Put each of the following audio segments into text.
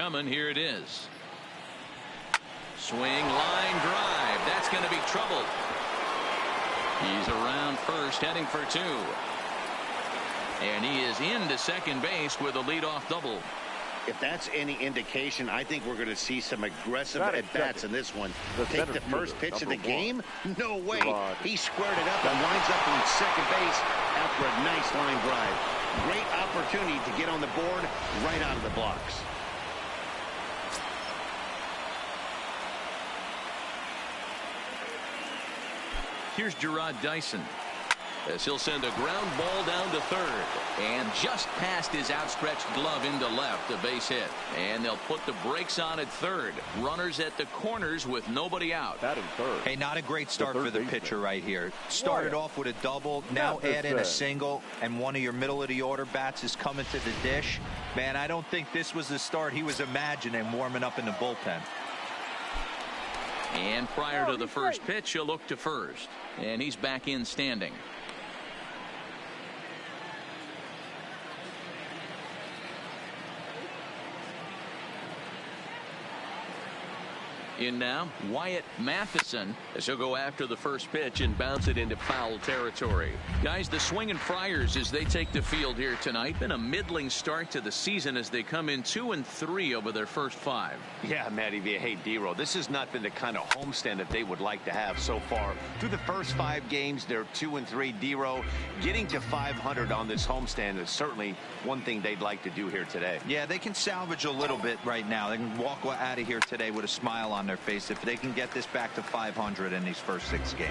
coming. Here it is. Swing, line drive. That's going to be trouble. He's around first, heading for two. And he is into second base with a leadoff double. If that's any indication, I think we're going to see some aggressive at-bats in this one. Take the first pitch of the game? No way. He squared it up and winds up in second base after a nice line drive. Great opportunity to get on the board right out of the blocks. Here's Gerard Dyson, as he'll send a ground ball down to third, and just past his outstretched glove into left, a base hit. And they'll put the brakes on at third. Runners at the corners with nobody out. Hey, not a great start for the pitcher right here. Started off with a double, now add in a single, and one of your middle of the order bats is coming to the dish. Man, I don't think this was the start he was imagining warming up in the bullpen. And prior to the first pitch, he'll look to first. And he's back in standing. In now, Wyatt Matheson, as he'll go after the first pitch and bounce it into foul territory. Guys, the Swinging Friars, as they take the field here tonight, been a middling start to the season as they come in 2-3 over their first 5. Yeah, Matty V. Hey, D-Roll, this has not been the kind of homestand that they would like to have so far. Through the first 5 games, they're 2-3. D-Roll, getting to 500 on this homestand is certainly one thing they'd like to do here today. Yeah, they can salvage a little bit right now. They can walk out of here today with a smile on their face if they can get this back to 500 in these first 6 games.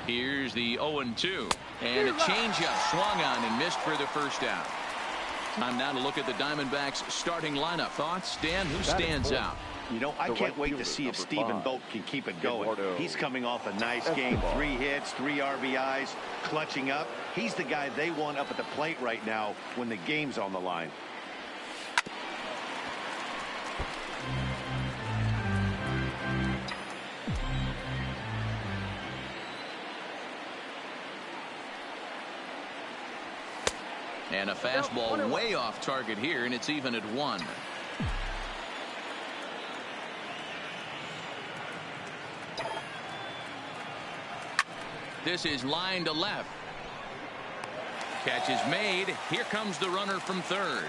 Here's the 0-2, and a changeup swung on and missed for the first out. Time now to look at the Diamondbacks starting lineup. Thoughts, Dan? Who stands out? You know, I can't wait to see if Stephen Vogt can keep it going. He's coming off a nice game. 3 hits, 3 RBIs, clutching up. He's the guy they want up at the plate right now when the game's on the line. And a fastball way off target here, and it's even at 1. This is line to left. Catch is made. Here comes the runner from third.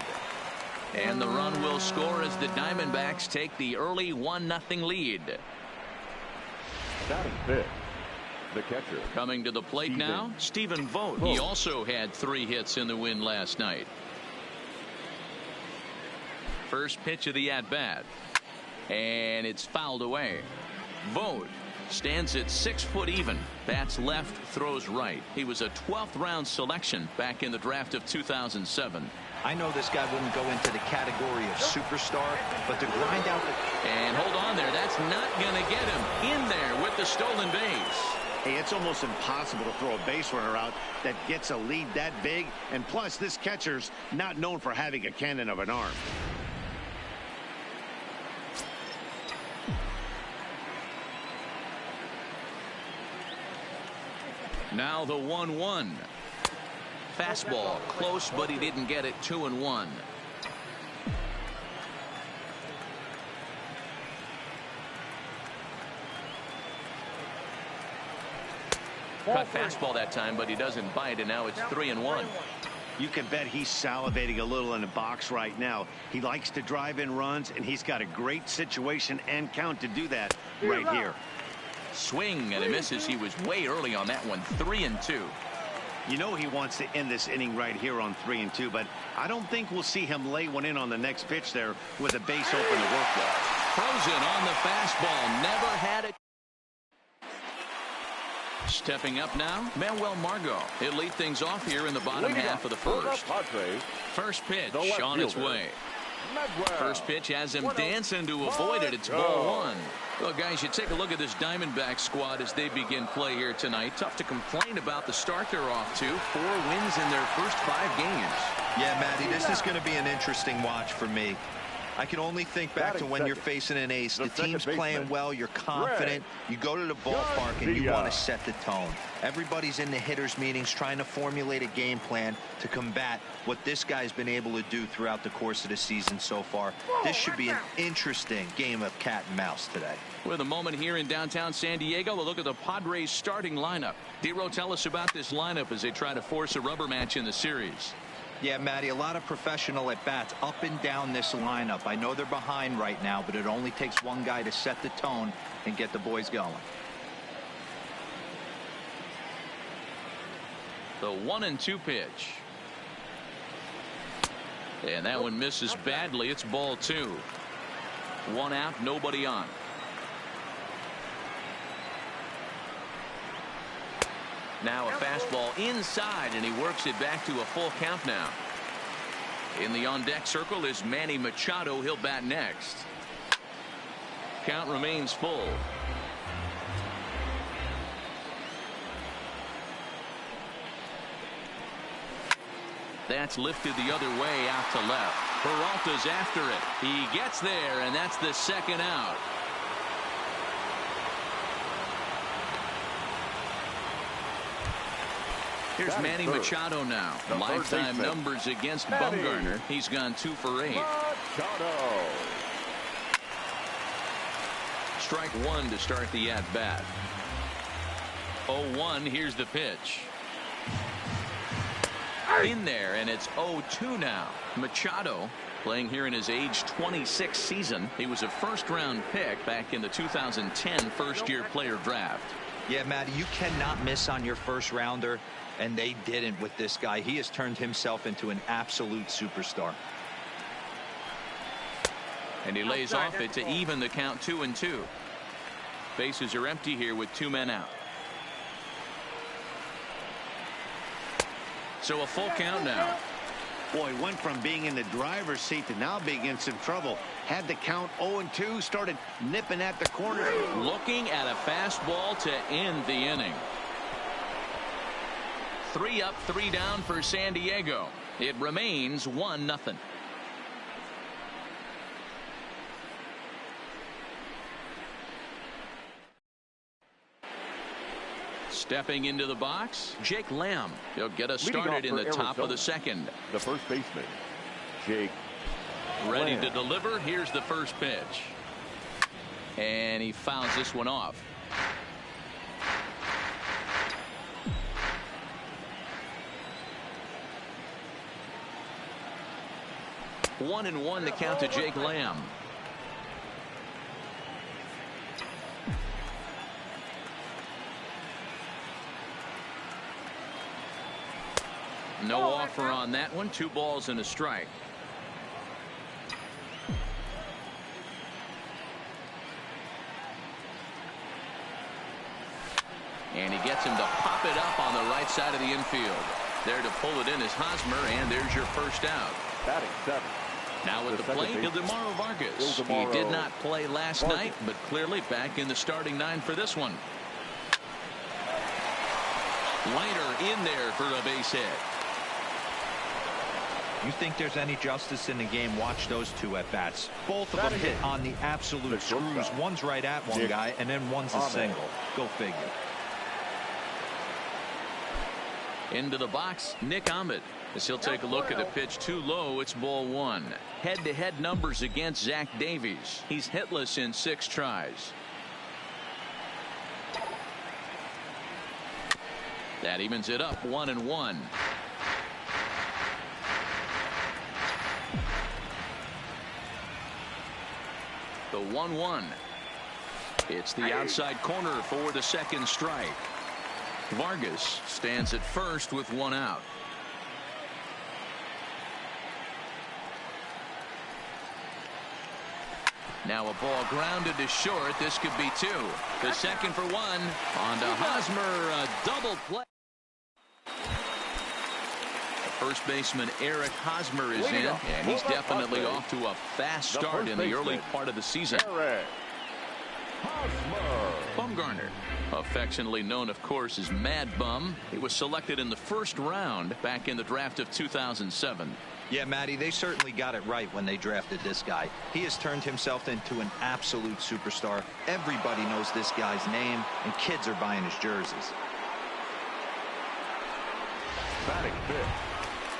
And the run will score as the Diamondbacks take the early 1-0 lead. Batting fifth, the catcher. Coming to the plate now, Stephen Vogt. He also had 3 hits in the win last night. First pitch of the at-bat. And it's fouled away. Vogt stands at 6 foot even. Bats left, throws right. He was a 12th round selection back in the draft of 2007. I know this guy wouldn't go into the category of superstar, but to grind out the... And hold on there. That's not going to get him in there with the stolen base. Hey, it's almost impossible to throw a base runner out that gets a lead that big. And plus, this catcher's not known for having a cannon of an arm. Now the 1-1. Fastball close, but he didn't get it. 2-1. Cut fastball that time, but he doesn't bite, and now it's 3-1. You can bet he's salivating a little in the box right now. He likes to drive in runs, and he's got a great situation and count to do that right here. Swing and a misses. He was way early on that one. 3-2. You know he wants to end this inning right here on 3-2, but I don't think we'll see him lay one in on the next pitch there with a base open to work with. Frozen on the fastball. Never had it. Stepping up now, Manuel Margot. He'll lead things off here in the bottom half of the first. First pitch on its way. First pitch has him dancing to avoid it. It's ball 1. Well, guys, you take a look at this Diamondback squad as they begin play here tonight. Tough to complain about the start they're off to. 4 wins in their first 5 games. Yeah, Matty, this is going to be an interesting watch for me. I can only think back to when you're facing an ace. The team's playing well, you're confident, you go to the ballpark and you want to set the tone. Everybody's in the hitters meetings trying to formulate a game plan to combat what this guy's been able to do throughout the course of the season so far. This should be an interesting game of cat and mouse today. With a moment here in downtown San Diego, a look at the Padres starting lineup. D-Row, tell us about this lineup as they try to force a rubber match in the series. Yeah, Matty, a lot of professional at-bats up and down this lineup. I know they're behind right now, but it only takes one guy to set the tone and get the boys going. The 1-2 pitch. And that one misses badly. It's ball 2. 1 out, nobody on. Now a fastball inside, and he works it back to a full count now. In the on-deck circle is Manny Machado. He'll bat next. Count remains full. That's lifted the other way out to left. Peralta's after it. He gets there, and that's the second out. Here's Manny Machado now. Lifetime numbers against Bumgarner. He's gone 2 for 8. Strike 1 to start the at-bat. 0-1. Here's the pitch. In there, and it's 0-2 now. Machado playing here in his age 26 season. He was a first-round pick back in the 2010 first-year player draft. Yeah, Matty, you cannot miss on your first rounder, and they didn't with this guy. He has turned himself into an absolute superstar. And he lays off it to even the count 2-2. Bases are empty here with 2 men out. So a full count now. Boy, went from being in the driver's seat to now being in some trouble. Had the count 0-2, started nipping at the corner. Looking at a fastball to end the inning. 3 up, 3 down for San Diego. It remains 1-0. Stepping into the box, Jake Lamb. He'll get us started in the top of the second. The first baseman, Jake Ready Lamb. to deliver. Here's the first pitch. And he fouls this one off. One and one the count to Jake Lamb. No offer on that one. 2 balls and a strike. And he gets him to pop it up on the right side of the infield. There to pull it in is Hosmer, and there's your first out. Batting 7. Now at the plate, Ildemaro Vargas. He did not play last night, but clearly back in the starting 9 for this one. Leiter in there for a base hit. You think there's any justice in the game? Watch those 2 at-bats. Both of them hit on the absolute screws. One's right at one guy, and then one's a single. Go figure. Into the box, Nick Ahmed. As he'll take a look at a pitch too low, it's ball 1. Head-to-head numbers against Zach Davies. He's hitless in 6 tries. That evens it up 1-1. The 1-1. It's the outside corner for the second strike. Vargas stands at first with 1 out. Now a ball grounded to short. This could be 2. The second for 1. On to Hosmer. A double play. First baseman Eric Hosmer is in, and he's definitely off to a fast start in the early part of the season. Bumgarner, affectionately known, of course, as Mad Bum. He was selected in the first round back in the draft of 2007. Yeah, Matty, they certainly got it right when they drafted this guy. He has turned himself into an absolute superstar. Everybody knows this guy's name, and kids are buying his jerseys. Batting fifth,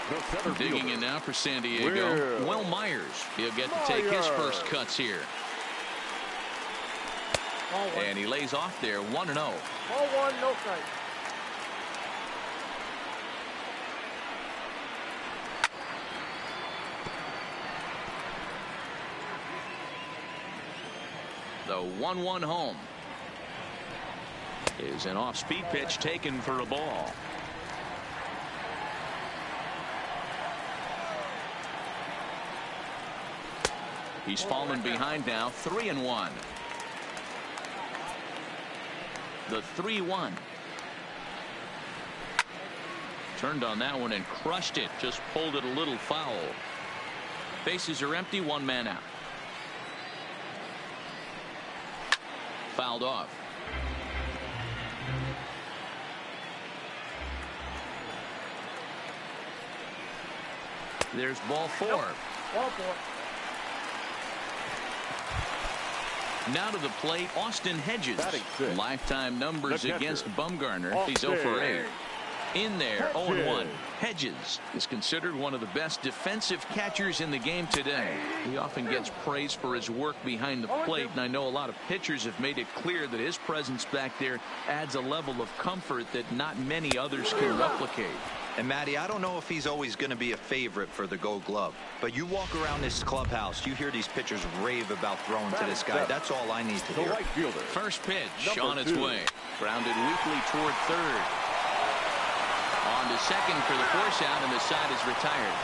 the center Digging fielder. in now for San Diego. Will Myers. He'll get to take his first cuts here. And he lays off there 1-0. Ball 1, no strike. The 1-1 home is an off-speed pitch taken for a ball. He's fallen behind now, 3-1. The 3-1. Turned on that one and crushed it. Just pulled it a little foul. Bases are empty, one man out. Fouled off. There's ball 4. Ball 4. Now to the plate, Austin Hedges. Lifetime numbers The against catcher. Bumgarner. He's 0 for 8. In there, 0-1. Hedges. Hedges is considered one of the best defensive catchers in the game today. He often gets praise for his work behind the plate, and I know a lot of pitchers have made it clear that his presence back there adds a level of comfort that not many others can replicate. And Matty, I don't know if he's always going to be a favorite for the Gold Glove, but you walk around this clubhouse, you hear these pitchers rave about throwing to this guy. That's all I need to The hear. right fielder. First pitch Number on its 2. way. Grounded weakly toward third. On to second for the force out, and the side is retired.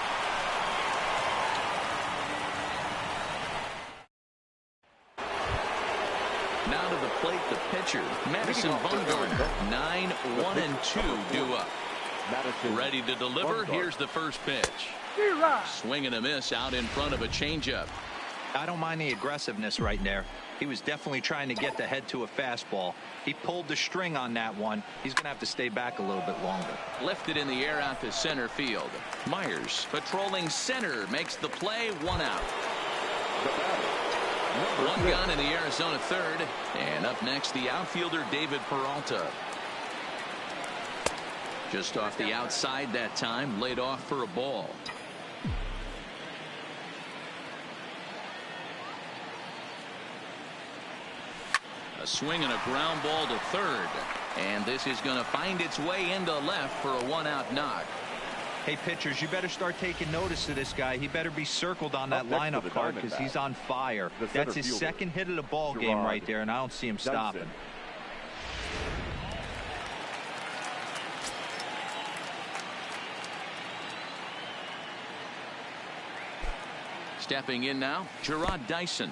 Now to the plate, the pitcher, Madison Bumgarner. 9-1-2 due up. Madison Ready to deliver. Bumgarner. Here's the first pitch. Swing and a miss out in front of a changeup. I don't mind the aggressiveness right there. He was definitely trying to get the head to a fastball. He pulled the string on that one. He's going to have to stay back a little bit longer. Lifted in the air out to center field. Myers patrolling center makes the play. 1 out. The batter. Number 1 6. gun in the Arizona third. And up next, the outfielder David Peralta. Just off the outside that time, laid off for a ball. A swing and a ground ball to third. And this is going to find its way into left for a 1-out knock. Hey, pitchers, you better start taking notice of this guy. He better be circled on that Up next lineup for the card because Diamondbacks, he's on fire. the center That's his fielder, second hit of the ball game Gerard right there, and I don't see him stopping. Johnson. Stepping in now, Gerard Dyson.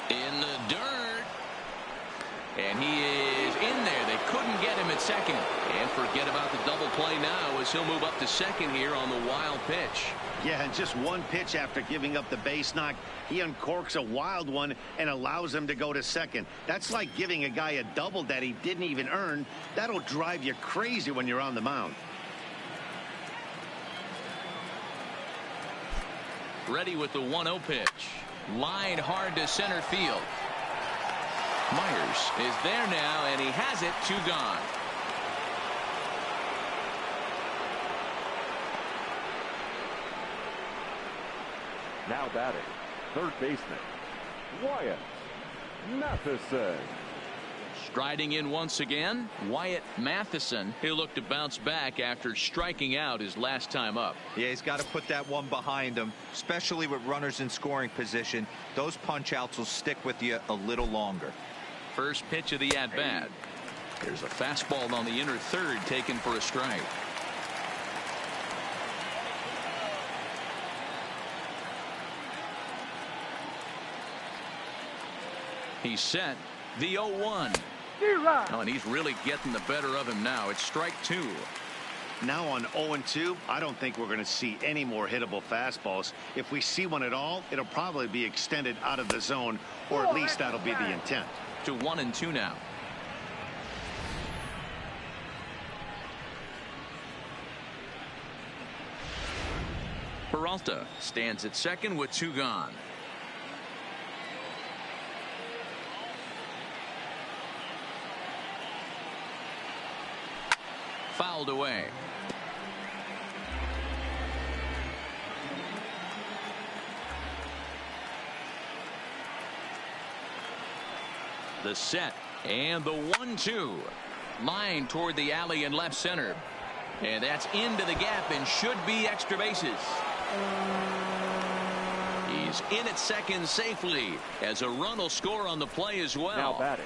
In the dirt. And he is in there. They couldn't get him at second. And forget about the double play now as he'll move up to second here on the wild pitch. Yeah, and just one pitch after giving up the base knock, he uncorks a wild one and allows him to go to second. That's like giving a guy a double that he didn't even earn. That'll drive you crazy when you're on the mound. Ready with the 1-0 pitch. Line hard to center field. Myers is there now, and he has it. 2 gone. Now batting, third baseman, Wyatt Matheson. Striding in once again, Wyatt Matheson. He'll look to bounce back after striking out his last time up. Yeah, he's got to put that one behind him, especially with runners in scoring position. Those punch outs will stick with you a little longer. First pitch of the at-bat. There's a fastball on the inner third taken for a strike. He's set. The 0-1. Oh, and he's really getting the better of him now. It's strike 2. Now on 0-2, I don't think we're going to see any more hittable fastballs. If we see one at all, it'll probably be extended out of the zone, or at least that'll be the intent. To 1-2 now. Peralta stands at second with 2 gone. Fouled away. The set and the 1-2. Line toward the alley in left center. And that's into the gap and should be extra bases. He's in at second safely as a run will score on the play as well. Now batting.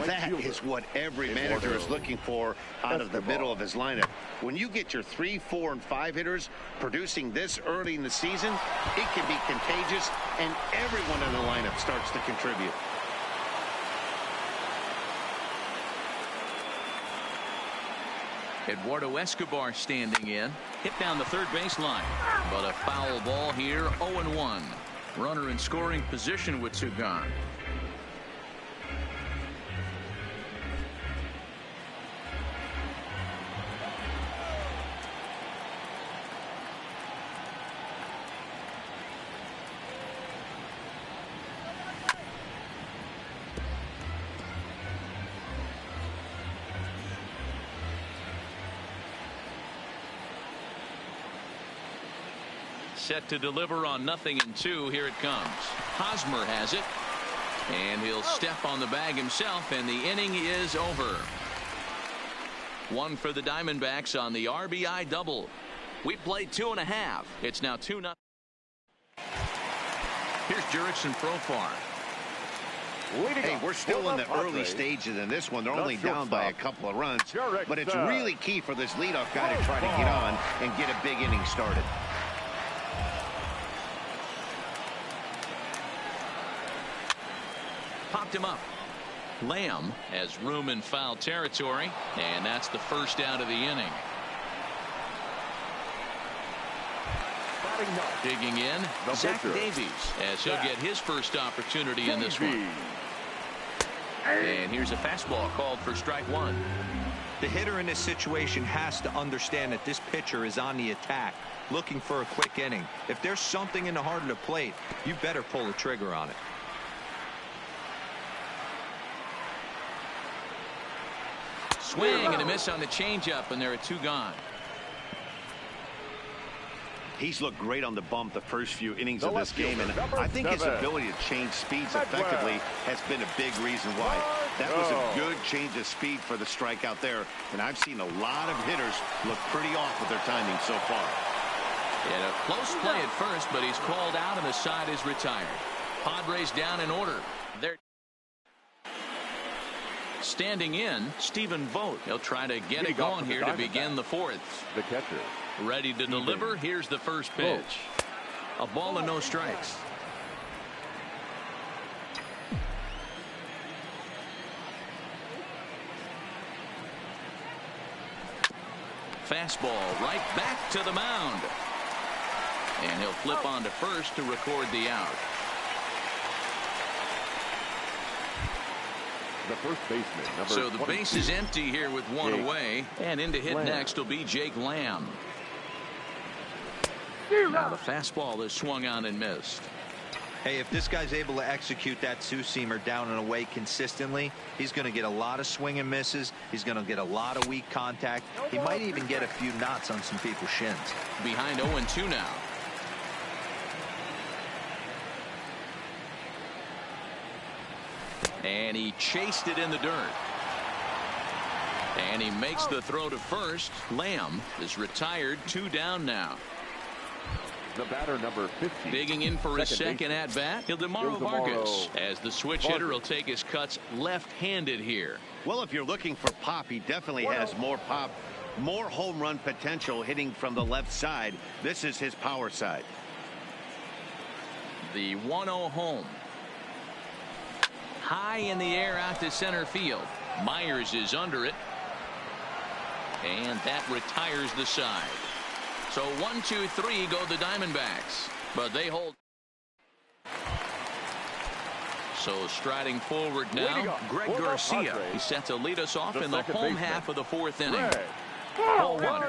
That is what every manager is looking for out of the middle of his lineup. When you get your 3, 4, and 5 hitters producing this early in the season, it can be contagious, and everyone in the lineup starts to contribute. Eduardo Escobar standing in. Hit down the third baseline. But a foul ball here, 0-1. Runner in scoring position with 2 gone. Set to deliver on 0-2. Here it comes. Hosmer has it. And he'll step on the bag himself, and the inning is over. 1 for the Diamondbacks on the RBI double. We played 2.5. It's now 2-0. Here's Jurickson Profar. Hey, we're still in the early stages in this one. They're only down by a couple of runs. But it's really key for this leadoff guy to try to get on and get a big inning started. Popped him up. Lamb has room in foul territory, and that's the first out of the inning. Digging in, Zach Davies, as he'll get his first opportunity in this one. And here's a fastball called for strike 1. The hitter in this situation has to understand that this pitcher is on the attack, looking for a quick inning. If there's something in the heart of the plate, you better pull the trigger on it. Swing and a miss on the changeup, and there are 2 gone. He's looked great on the bump the first few innings of this game, and I think his ability to change speeds effectively has been a big reason why. That was a good change of speed for the strikeout there, and I've seen a lot of hitters look pretty off with their timing so far. And a close play at first, but he's called out and the side is retired. Padres down in order. They're standing in, Stephen Vogt. He'll try to get it going here to begin the 4th. The catcher. Ready to deliver. Here's the first pitch. A ball and no strikes. Fastball right back to the mound. And he'll flip on to first to record the out. The first baseman, number So the 22. base is empty here with 1 away. And in to hit next will be Jake Lamb. Now the fastball is swung on and missed. Hey, if this guy's able to execute that 2-seamer down and away consistently, he's going to get a lot of swing and misses. He's going to get a lot of weak contact. He might even get a few knots on some people's shins. Behind 0-2 now. And he chased it in the dirt. And he makes the throw to first. Lamb is retired, 2 down now. The batter, number 50. Digging in for his second at bat, Ildemaro Vargas, as the switch hitter will take his cuts left-handed here. Well, if you're looking for pop, he definitely has more pop, more home run potential hitting from the left side. This is his power side. The 1-0 home. High in the air out to center field. Myers is under it. And that retires the side. So 1, 2, 3 go the Diamondbacks. But they hold. So striding forward now, Greg Garcia. He's set to lead us off in the home half of the 4th inning. Ball 1.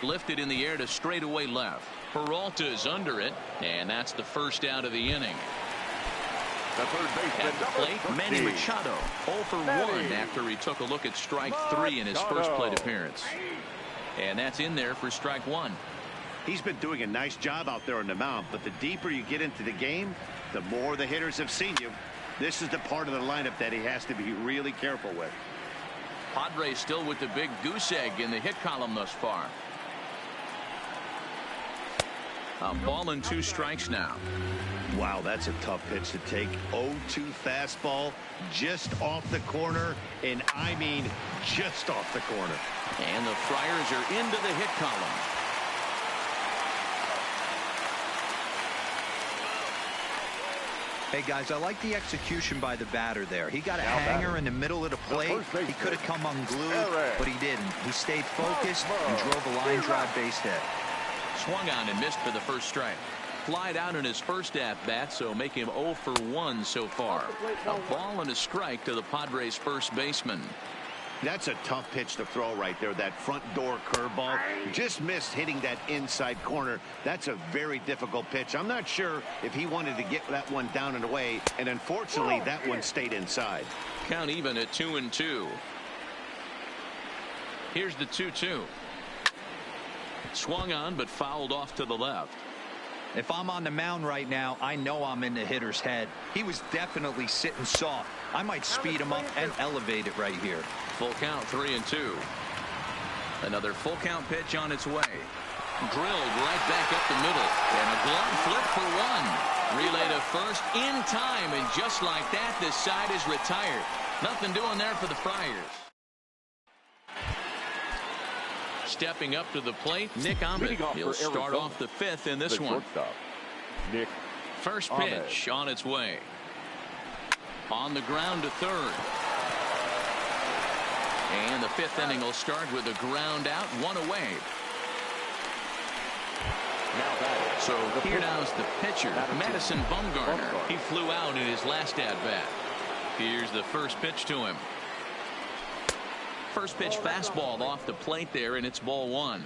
Lifted in the air to straightaway left. Peralta is under it, and that's the first out of the inning. The third baseman, At the plate, Manny Machado, 0 for 1 after he took a look at strike 3 in his first plate appearance. And that's in there for strike 1. He's been doing a nice job out there on the mound, but the deeper you get into the game, the more the hitters have seen you. This is the part of the lineup that he has to be really careful with. Padres still with the big goose egg in the hit column thus far. A ball and 2 strikes now. Wow, that's a tough pitch to take. 0-2 fastball just off the corner, and I mean just off the corner. And the Friars are into the hit column. Hey, guys, I like the execution by the batter there. He got a hanger in the middle of the plate. He could have come unglued, but he didn't. He stayed focused and drove a line drive base hit. Swung on and missed for the first strike. Flied out in his first at-bat, so make him 0 for 1 so far. A ball and a strike to the Padres' first baseman. That's a tough pitch to throw right there. That front door curveball just missed hitting that inside corner. That's a very difficult pitch. I'm not sure if he wanted to get that one down and away, and unfortunately that one stayed inside. Count even at 2-2. Here's the 2-2. Swung on but fouled off to the left. If I'm on the mound right now, I know I'm in the hitter's head. He was definitely sitting soft. I might speed him up and elevate it right here. Full count, 3-2. Another full count pitch on its way. Drilled right back up the middle. And a glove flip for 1. Relay to first in time. And just like that, this side is retired. Nothing doing there for the Friars. Stepping up to the plate, Nick Ahmed. He'll start off the 5th in this one. Nick First pitch on its way. On the ground to third. And the 5th inning will start with a ground out, 1 away. So here now is the pitcher, Madison Bumgarner. He flew out in his last at-bat. Here's the first pitch to him. First pitch fastball off the plate there, and it's ball 1.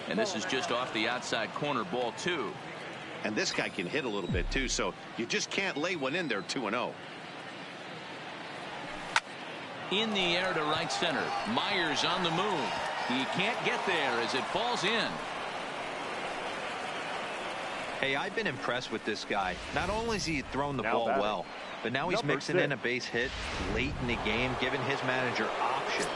And this is just off the outside corner, ball 2. And this guy can hit a little bit too, so you just can't lay one in there 2-0. In the air to right center. Myers on the move. He can't get there as it falls in. Hey, I've been impressed with this guy. Not only has he thrown the ball well, but now he's mixing in a base hit late in the game, giving his manager options.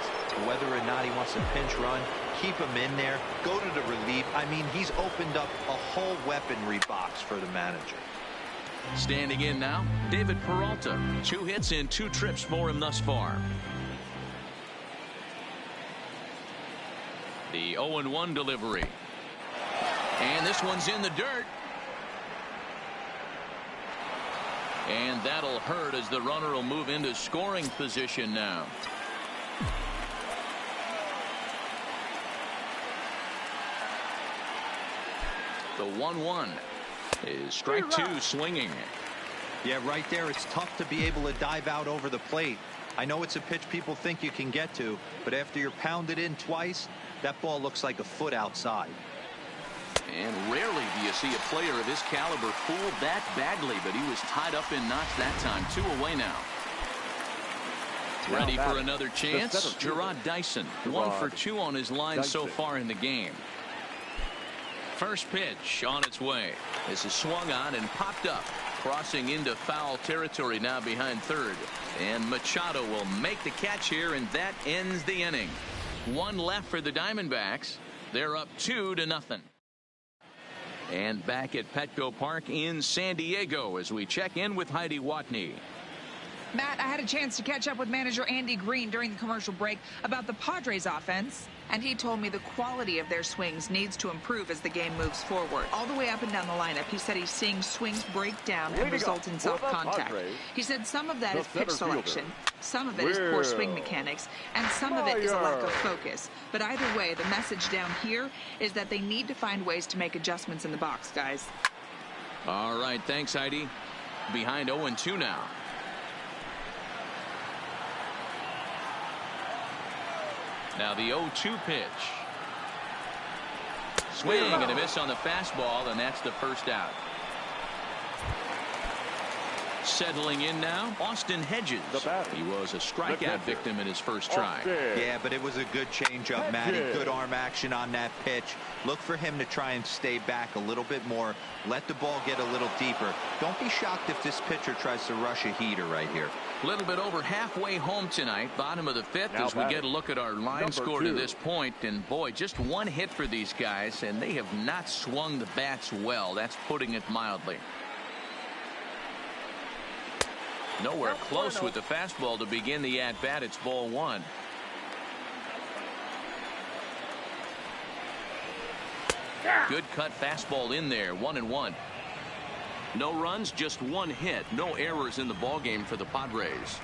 Whether or not he wants to pinch run, keep him in there, go to the relief. I mean, he's opened up a whole weaponry box for the manager. Standing in now, David Peralta. 2 hits and 2 trips for him thus far. The 0-1 delivery. And this one's in the dirt. And that'll hurt as the runner will move into scoring position now. The 1-1 is strike 2 swinging. Yeah, right there. It's tough to be able to dive out over the plate. I know it's a pitch people think you can get to, but after you're pounded in twice, that ball looks like a foot outside. And rarely do you see a player of his caliber fooled that badly, but he was tied up in knots that time. 2 away now. Ready for another chance. Gerard Dyson, 1 for 2 on his line so far in the game. First pitch on its way. This is swung on and popped up. Crossing into foul territory now behind third. And Machado will make the catch here, and that ends the inning. 1 left for the Diamondbacks. They're up 2-0. And back at Petco Park in San Diego as we check in with Heidi Watney. Matt, I had a chance to catch up with manager Andy Green during the commercial break about the Padres offense, and he told me the quality of their swings needs to improve as the game moves forward. All the way up and down the lineup, he said he's seeing swings break down and result in soft contact. He said some of that is pitch selection, some of it is poor swing mechanics, and some of it is a lack of focus. But either way, the message down here is that they need to find ways to make adjustments in the box, guys. All right, thanks, Heidi. Behind 0-2 now. Now the 0-2 pitch. Swing and a miss on the fastball, and that's the first out. Settling in now, Austin Hedges. He was a strikeout victim in his first try. Yeah, but it was a good changeup, Matty. Good arm action on that pitch. Look for him to try and stay back a little bit more. Let the ball get a little deeper. Don't be shocked if this pitcher tries to rush a heater right here. A little bit over halfway home tonight, bottom of the fifth, as we get a look at our line score to this point. And boy, just one hit for these guys, and they have not swung the bats well. That's putting it mildly. Nowhere close with the fastball to begin the at-bat. It's ball one. Good cut fastball in there. 1-1. No runs, just one hit. No errors in the ball game for the Padres.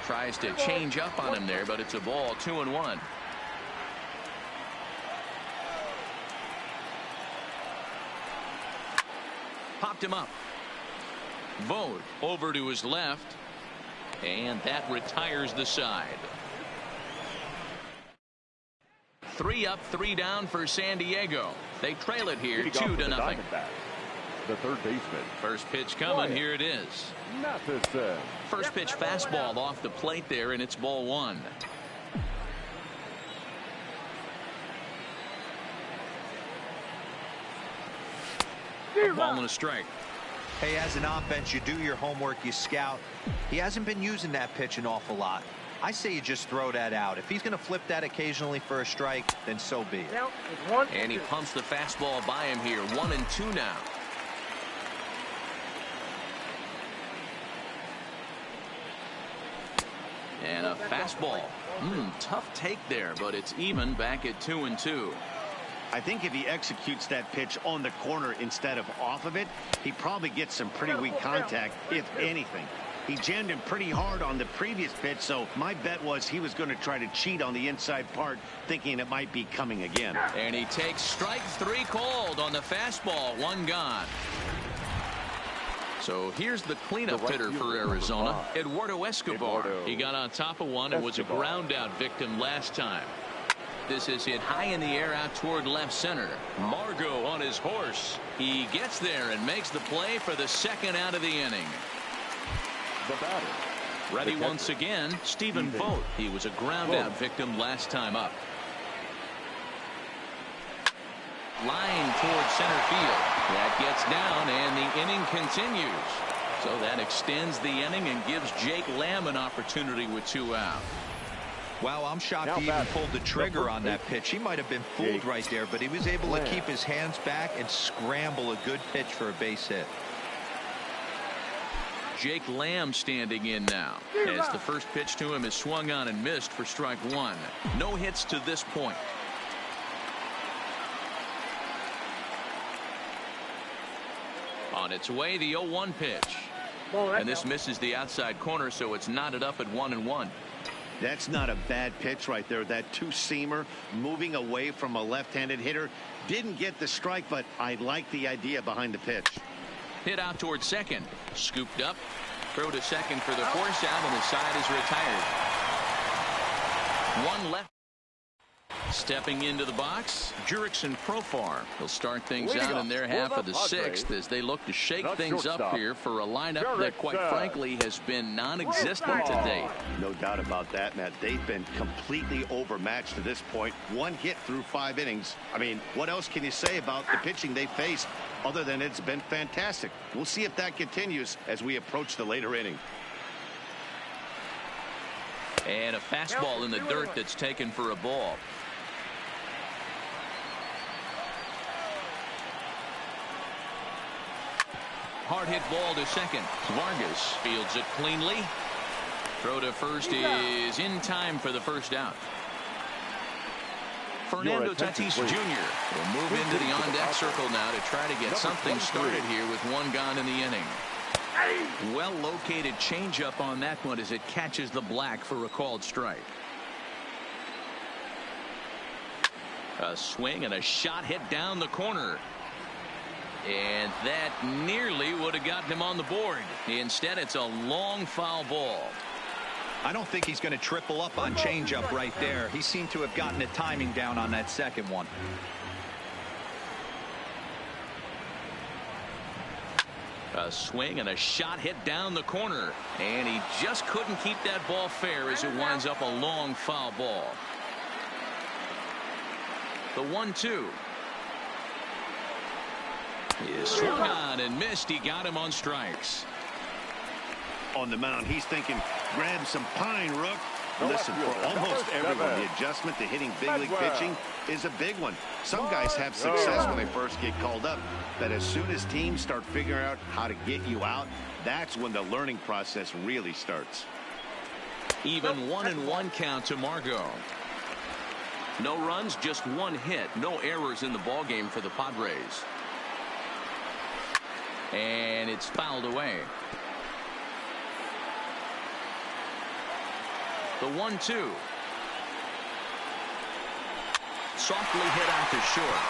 Tries to change up on him there, but it's a ball. 2-1. Popped him up. Vogt over to his left, and that retires the side. 3 up, 3 down for San Diego. They trail it here 2-0. The third baseman. First pitch coming. Here it is. First pitch fastball off the plate there, and it's ball one. A ball and a strike. Hey, as an offense, you do your homework, you scout. He hasn't been using that pitch an awful lot. I say you just throw that out. If he's going to flip that occasionally for a strike, then so be it. And he pumps the fastball by him here. 1-2 now. And a fastball. Tough take there, but it's even back at 2-2. I think if he executes that pitch on the corner instead of off of it, he probably gets some pretty weak contact, if anything. He jammed him pretty hard on the previous pitch, so my bet was he was going to try to cheat on the inside part, thinking it might be coming again. And he takes strike 3 called on the fastball. 1 gone. So here's the cleanup hitter for Arizona, Eduardo Escobar. He got on top of one and was a ground out victim last time. This is hit high in the air out toward left center. Margot on his horse. He gets there and makes the play for the second out of the inning. The batter. Ready once again, Stephen Vogt. He was a ground out victim last time up. Line toward center field. That gets down and the inning continues. So that extends the inning and gives Jake Lamb an opportunity with 2 out. Wow, I'm shocked he even pulled the trigger on that pitch. He might have been fooled right there, but he was able to keep his hands back and scramble a good pitch for a base hit. Jake Lamb standing in now, as the first pitch to him is swung on and missed for strike 1. No hits to this point. On its way, the 0-1 pitch. And this misses the outside corner, so it's knotted up at 1-1. That's not a bad pitch right there. That two-seamer moving away from a left-handed hitter. Didn't get the strike, but I like the idea behind the pitch. Hit out towards second. Scooped up. Throw to second for the force out, and the side is retired. 1 left. Stepping into the box, Jurickson Profar. He'll start things out in their half of the 6th as they look to shake things up here for a lineup that, quite frankly, has been non-existent to date. No doubt about that, Matt. They've been completely overmatched to this point. 1 hit through 5 innings. I mean, what else can you say about the pitching they faced other than it's been fantastic? We'll see if that continues as we approach the later inning. And a fastball in the dirt that's taken for a ball. Hard hit ball to second. Vargas fields it cleanly. Throw to first is in time for the first out. Fernando Tatis Jr. will move into the on-deck circle now to try to get something started here with 1 gone in the inning. Well-located changeup on that one as it catches the black for a called strike. A swing and a shot hit down the corner. And that nearly would have gotten him on the board. Instead, it's a long foul ball. I don't think he's going to triple up on changeup right there. He seemed to have gotten the timing down on that second one. A swing and a shot hit down the corner, and he just couldn't keep that ball fair as it winds up a long foul ball. The 1-2 is swung on and missed. He got him on strikes. On the mound, he's thinking, grab some pine, Rook. Listen, for almost everyone, the adjustment to hitting big league pitching is a big one. Some guys have success when they first get called up, but as soon as teams start figuring out how to get you out, that's when the learning process really starts. Even 1-1 count to Margot. No runs, just one hit. No errors in the ballgame for the Padres. And it's fouled away. The 1-2. Softly hit out to short.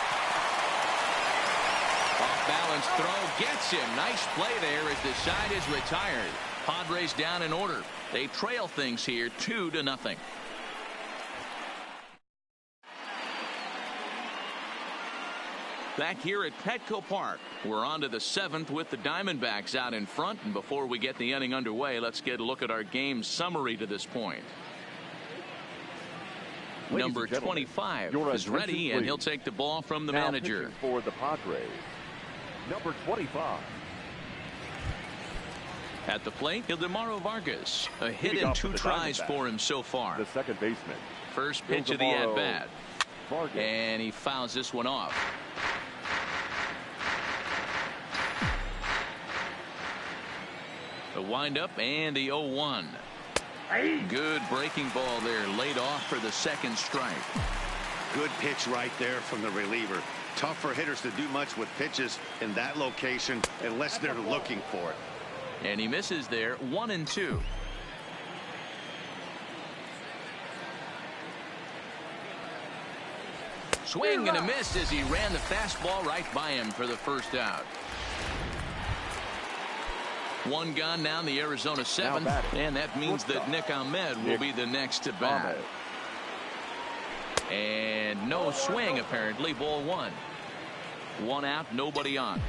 Off balance throw gets him. Nice play there as the side is retired. Padres down in order. They trail things here 2-0. Back here at Petco Park, we're on to the 7th with the Diamondbacks out in front. And before we get the inning underway, let's get a look at our game summary to this point. Number 25 is ready, and he'll take the ball from the manager. For the Padres, number 25. At the plate, Ildemaro Vargas. A hit and 2 tries for him so far. The second baseman. First pitch of the at-bat. And he fouls this one off. The windup and the 0-1. Good breaking ball there, laid off for the second strike. Good pitch right there from the reliever. Tough for hitters to do much with pitches in that location unless they're looking for it. And he misses there. 1-2. Swing and a miss as he ran the fastball right by him for the first out. One gone now in the Arizona 7th, and that means that Nick Ahmed will be the next to bat. And no swing apparently. Ball 1. 1 out, nobody on.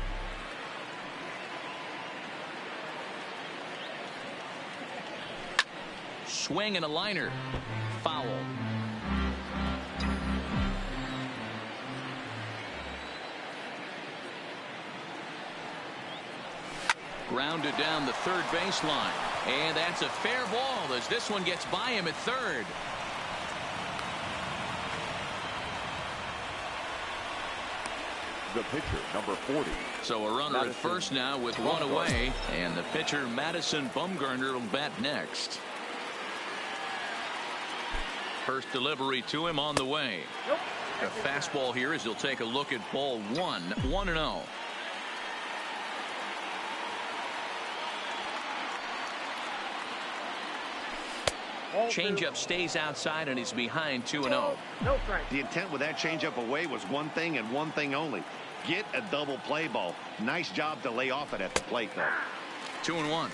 Swing and a liner. Foul. Grounded down the third baseline. And that's a fair ball as this one gets by him at third. The pitcher, number 40. So a runner at first now with one away. And the pitcher, Madison Bumgarner, will bat next. First delivery to him on the way. A fastball here as he'll take a look at ball 1. 1-0. Changeup stays outside and he's behind 2-0. The intent with that changeup away was one thing and one thing only. Get a double play ball. Nice job to lay off it at the plate, though. 2-1.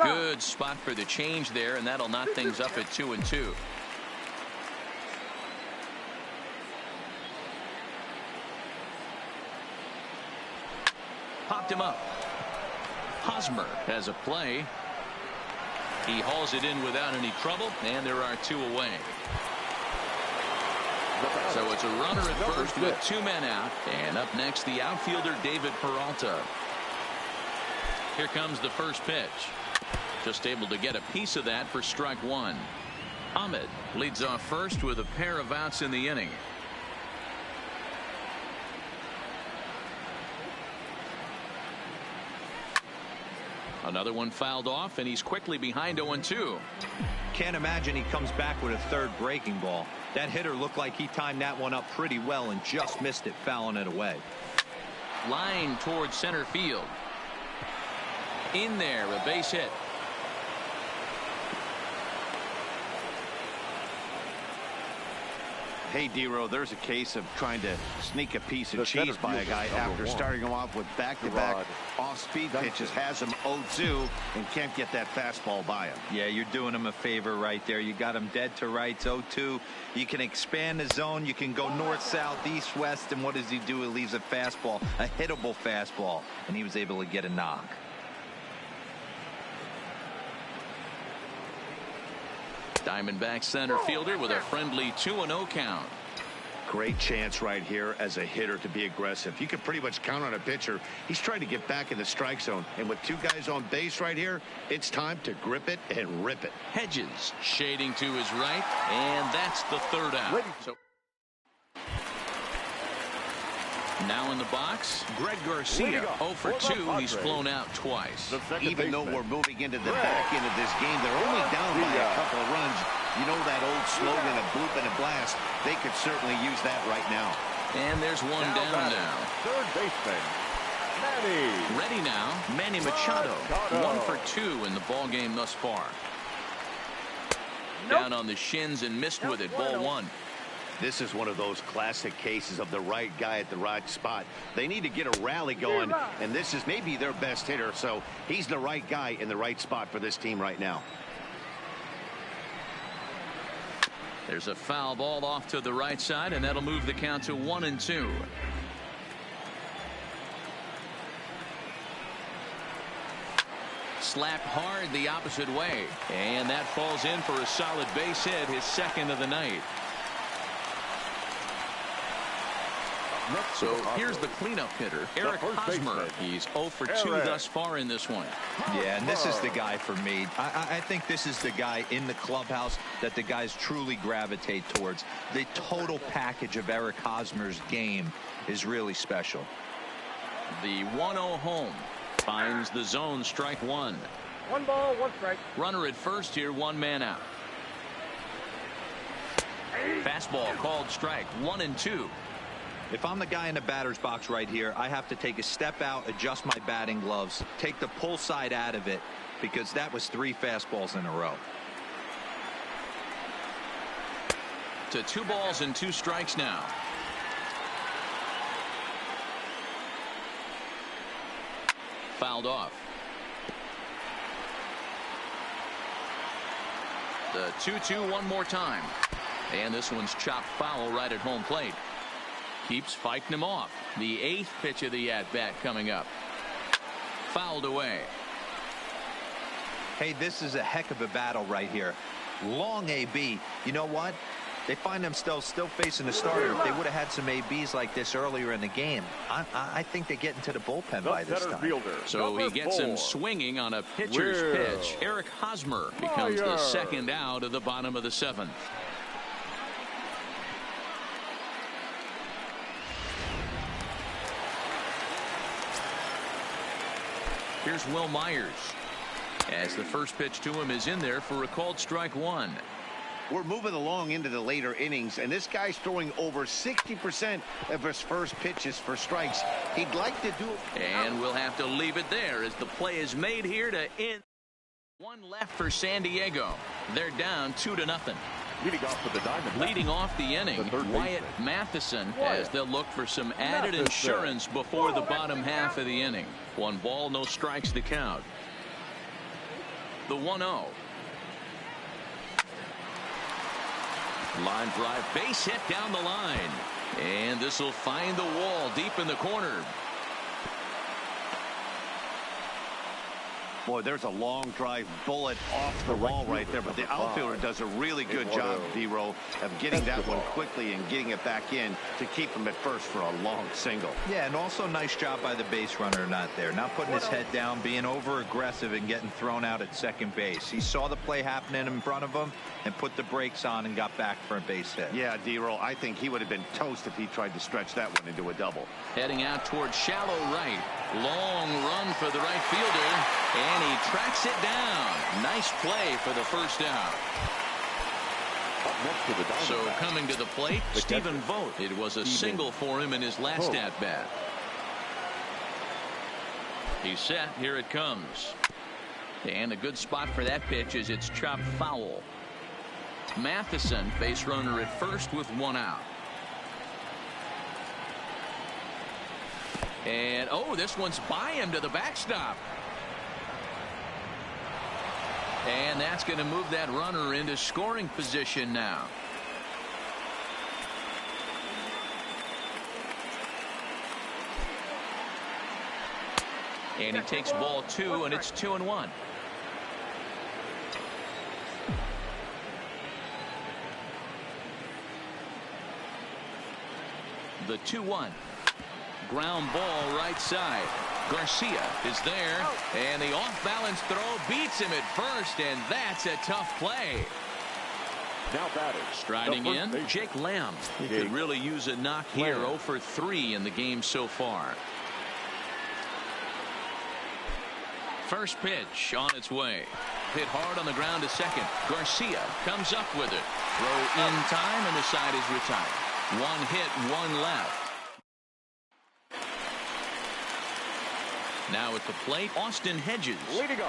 Good spot for the change there, and that'll knock things up at 2-2. Popped him up. Hosmer has a play. He hauls it in without any trouble, and there are 2 away. So it's a runner at first with 2 men out, and up next the outfielder David Peralta. Here comes the first pitch. Just able to get a piece of that for strike 1. Ahmed leads off first with a pair of outs in the inning. Another one fouled off, and he's quickly behind 0-2. Can't imagine he comes back with a third breaking ball. That hitter looked like he timed that one up pretty well and just missed it, fouling it away. Line towards center field. In there, a base hit. Hey, D-Row, there's a case of trying to sneak a piece of cheese by a guy after starting him off with back-to-back off-speed pitches, has him 0-2, and can't get that fastball by him. Yeah, you're doing him a favor right there. You got him dead to rights, 0-2. You can expand the zone. You can go north, south, east, west, and what does he do? He leaves a fastball, a hittable fastball, and he was able to get a knock. Diamondback center fielder with a friendly 2-0 count. Great chance right here as a hitter to be aggressive. You can pretty much count on a pitcher. He's trying to get back in the strike zone. And with two guys on base right here, it's time to grip it and rip it. Hedges shading to his right, and that's the third out. So now in the box, Greg Garcia. 0 for 2. He's flown out twice. Even though we're moving into the back end of this game, they're only down by a couple of runs. You know that old slogan, a bloop and a blast. They could certainly use that right now. And there's one down now. Third baseman, Manny. Ready now, Manny Machado. 1 for 2 in the ball game thus far. Down on the shins and missed with it. Ball 1. This is one of those classic cases of the right guy at the right spot. They need to get a rally going, and this is maybe their best hitter, so he's the right guy in the right spot for this team right now. There's a foul ball off to the right side, and that'll move the count to 1-2. Slapped hard the opposite way, and that falls in for a solid base hit, his second of the night. So here's the cleanup hitter, Eric Hosmer. He's 0 for 2 thus far in this one. Yeah, and this is the guy for me. I think this is the guy in the clubhouse that the guys truly gravitate towards. The total package of Eric Hosmer's game is really special. The 1-0 home finds the zone, strike 1. 1 ball, 1 strike. Runner at first here, 1 man out. Fastball called strike, 1-2. If I'm the guy in the batter's box right here, I have to take a step out, adjust my batting gloves, take the pull side out of it, because that was 3 fastballs in a row. To 2 balls and 2 strikes now. Fouled off. The 2-2 one more time. And this one's chopped foul right at home plate. Keeps fighting him off. The 8th pitch of the at-bat coming up. Fouled away. Hey, this is a heck of a battle right here. Long AB. You know what? They find themselves still facing the starter. If they would have had some ABs like this earlier in the game, I think they get into the bullpen by this time. So he gets him swinging on a pitcher's pitch. Eric Hosmer becomes the second out of the bottom of the 7th. Here's Will Myers, as the first pitch to him is in there for a called strike 1. We're moving along into the later innings, and this guy's throwing over 60% of his first pitches for strikes. He'd like to do it. And we'll have to leave it there as the play is made here to end. 1 left for San Diego. They're down 2-0. Leading off the inning, Wyatt Matheson, as they'll look for some added insurance before the bottom half of the inning. 1 ball, no strikes to count. The 1-0. Line drive, base hit down the line. And this will find the wall deep in the corner. Boy, there's a long drive bullet off the wall right there, but the outfielder does a really good job, D-Row, of getting that one quickly and getting it back in to keep him at first for a long single. Yeah, and also nice job by the base runner not there, not putting his head down, being over aggressive and getting thrown out at second base. He saw the play happening in front of him and put the brakes on and got back for a base hit. Yeah, D-Row, I think he would have been toast if he tried to stretch that one into a double. Heading out towards shallow right. Long run for the right fielder, and he tracks it down. Nice play for the first out. So coming to the plate, Stephen Vogt. It was a single for him in his last at-bat. He's set. Here it comes. And a good spot for that pitch is it's chopped foul. Matheson, base runner at first with one out. And, oh, this one's by him to the backstop. And that's going to move that runner into scoring position now. And he takes ball 2, and it's 2-1. The 2-1. Ground ball right side. Garcia is there, and the off-balance throw beats him at first, and that's a tough play. Now batting. Striding in, Jake Lamb. He could really use a knock here. 0 for 3 in the game so far. First pitch on its way. Hit hard on the ground to second. Garcia comes up with it. Throw in time, and the side is retired. 1 hit, 1 left. Now at the plate, Austin Hedges.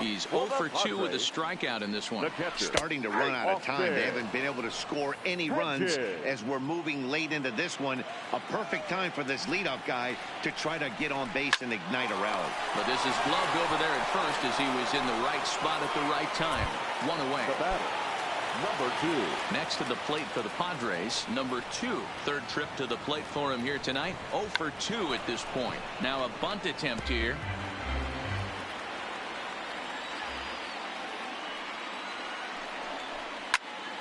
He's 0 for 2 with a strikeout in this one. Starting to run out of time. They haven't been able to score any runs as we're moving late into this one. A perfect time for this leadoff guy to try to get on base and ignite a rally. But this is gloved over there at first as he was in the right spot at the right time. 1 away. The batter, number 2. Next to the plate for the Padres, number 2. Third trip to the plate for him here tonight. 0 for 2 at this point. Now a bunt attempt here.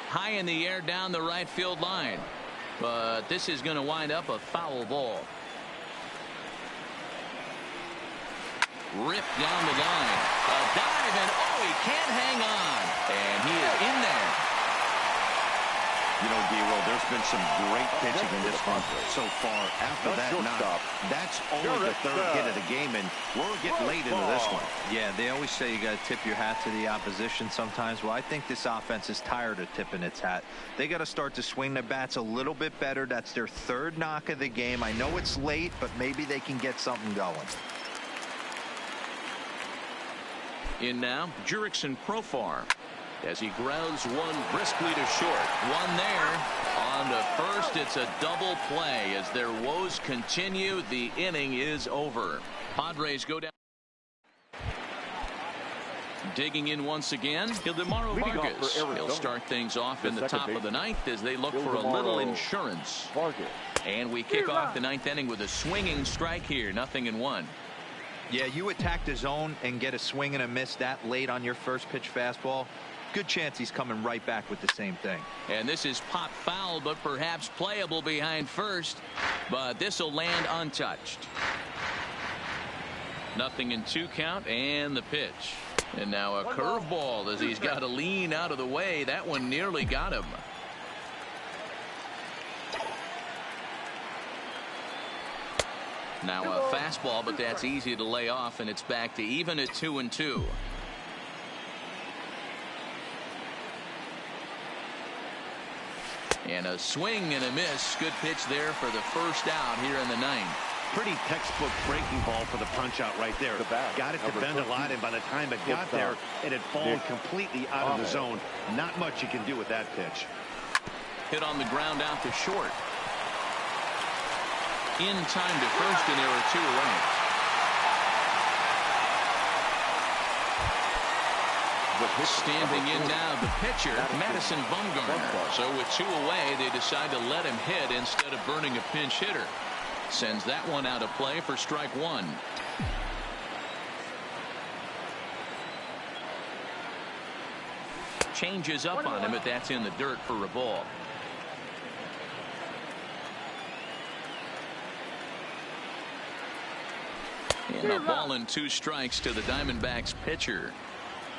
High in the air down the right field line. But this is going to wind up a foul ball. Ripped down the line. A dive, and oh, he can't hang on. And he is in there. You know, D-Roll, there's been some great pitching in this one so far. After that knock, that's only the third hit of the game, and we're getting late into this one. Yeah, they always say you got to tip your hat to the opposition sometimes. Well, I think this offense is tired of tipping its hat. They got to start to swing the bats a little bit better. That's their third knock of the game. I know it's late, but maybe they can get something going. In now, Jurickson Profar, as he grounds one briskly to short. One there. On to first, it's a double play. As their woes continue, the inning is over. Padres go down. Digging in once again, Ildemaro Vargas. He'll start things off in the top of the ninth as they look for a little insurance. And we kick off the ninth inning with a swinging strike here. 0-1. Yeah, you attack the zone and get a swing and a miss that late on your first pitch fastball. Good chance he's coming right back with the same thing. And this is pop foul, but perhaps playable behind first. But this will land untouched. 0-2 count, and the pitch. And now a curveball as he's got to lean out of the way. That one nearly got him. Now a fastball, but that's easy to lay off, and it's back to even at 2-2. And a swing and a miss. Good pitch there for the first out here in the ninth. Pretty textbook breaking ball for the punch out right there. Got it to bend a lot, and by the time it got there, it had fallen completely out of the zone. Not much you can do with that pitch. Hit on the ground out to short. In time to first, and there are 2 away. Standing in now, the pitcher, Madison Bumgarner. So with 2 away, they decide to let him hit instead of burning a pinch hitter. Sends that one out of play for strike 1. Changes up on him, but that's in the dirt for a ball. And a ball and 2 strikes to the Diamondbacks pitcher.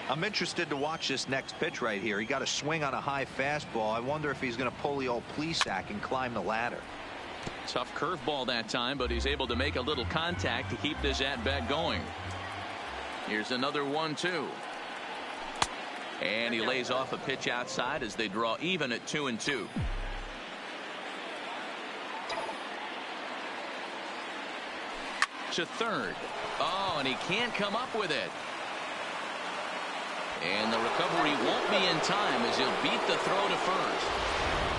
I'm interested to watch this next pitch right here. He got a swing on a high fastball. I wonder if he's going to pull the old Plesac and climb the ladder. Tough curveball that time, but he's able to make a little contact to keep this at-bat going. Here's another 1-2. And he lays off a pitch outside as they draw even at 2-2. To third. Oh, and he can't come up with it. And the recovery won't be in time as he'll beat the throw to first.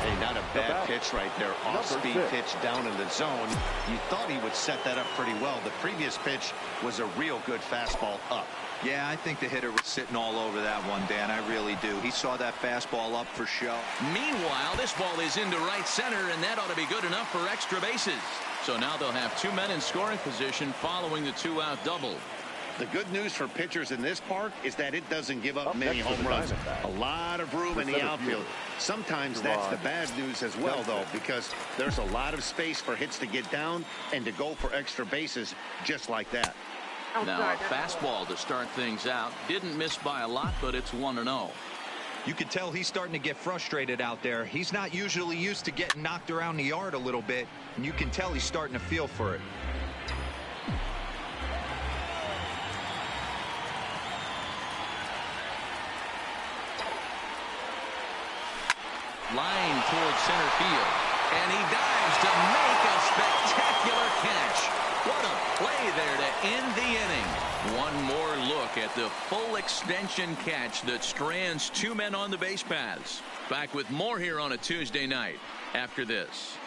Hey, not a bad pitch right there. Off-speed pitch down in the zone. You thought he would set that up pretty well. The previous pitch was a real good fastball up. Yeah, I think the hitter was sitting all over that one, Dan. I really do. He saw that fastball up for show. Meanwhile, this ball is into right center, and that ought to be good enough for extra bases. So now they'll have 2 men in scoring position following the 2-out double. The good news for pitchers in this park is that it doesn't give up many home runs. A lot of room in the outfield. Sometimes that's the bad news as well, though, because there's a lot of space for hits to get down and to go for extra bases just like that. Now a fastball to start things out. Didn't miss by a lot, but it's 1-0. You can tell he's starting to get frustrated out there. He's not usually used to getting knocked around the yard a little bit, and you can tell he's starting to feel for it. Line towards center field, and he dives to make a spectacular catch. What a play there to end the inning. One more look at the full extension catch that strands 2 men on the base paths. Back with more here on a Tuesday night after this.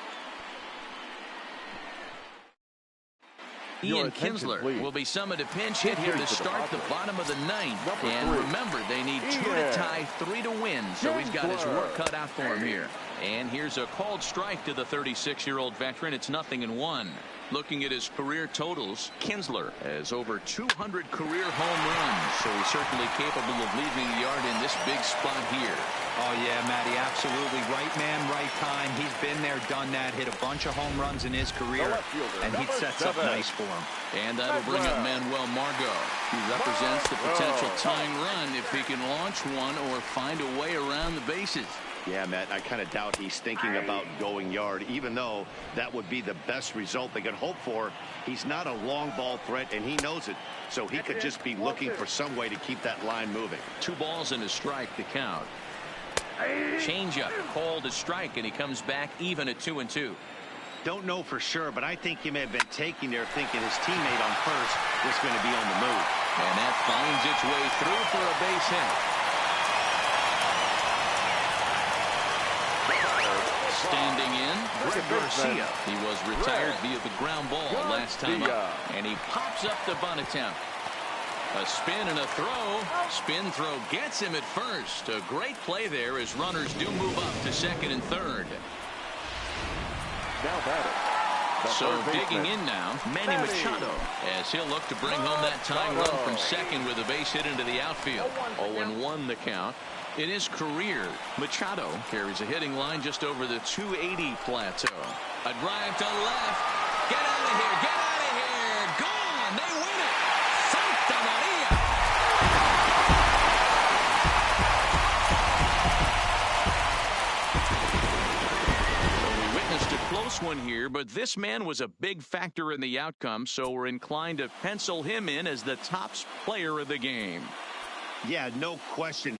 Ian Kinsler will be summoned to pinch hit here to start the bottom of the 9th. And remember, they need 2 to tie, 3 to win. So he's got his work cut out for him here. And here's a called strike to the 36-year-old veteran. It's 0-1. Looking at his career totals, Kinsler has over 200 career home runs, so he's certainly capable of leaving the yard in this big spot here. Oh, yeah, Matty, absolutely. Right man, right time. He's been there, done that, hit a bunch of home runs in his career, and he sets up nice for him. And that'll bring up Manuel Margot. He represents the potential tying run if he can launch one or find a way around the bases. Yeah, Matt, I kind of doubt he's thinking about going yard, even though that would be the best result they could hope for. He's not a long ball threat, and he knows it, so he could just be looking for some way to keep that line moving. 2 balls and a strike to count. Changeup called a strike, and he comes back even at 2-2. Don't know for sure, but I think he may have been taking there thinking his teammate on first was going to be on the move. And that finds its way through for a base hit. Standing in, Greg Garcia. He was retired via the ground ball last time up. And he pops up the bunt attempt. A spin and a throw. Spin throw gets him at first. A great play there as runners do move up to second and third. Now batting. So digging in now, Manny Machado, as he'll look to bring home that tying run from second with a base hit into the outfield. 0-1 the count. In his career, Machado carries a hitting line just over the 280 plateau. A drive to left. Get out of here. Get out of here. Gone. They win it. Santa Maria. So we witnessed a close one here, but this man was a big factor in the outcome, so we're inclined to pencil him in as the top player of the game. Yeah, no question.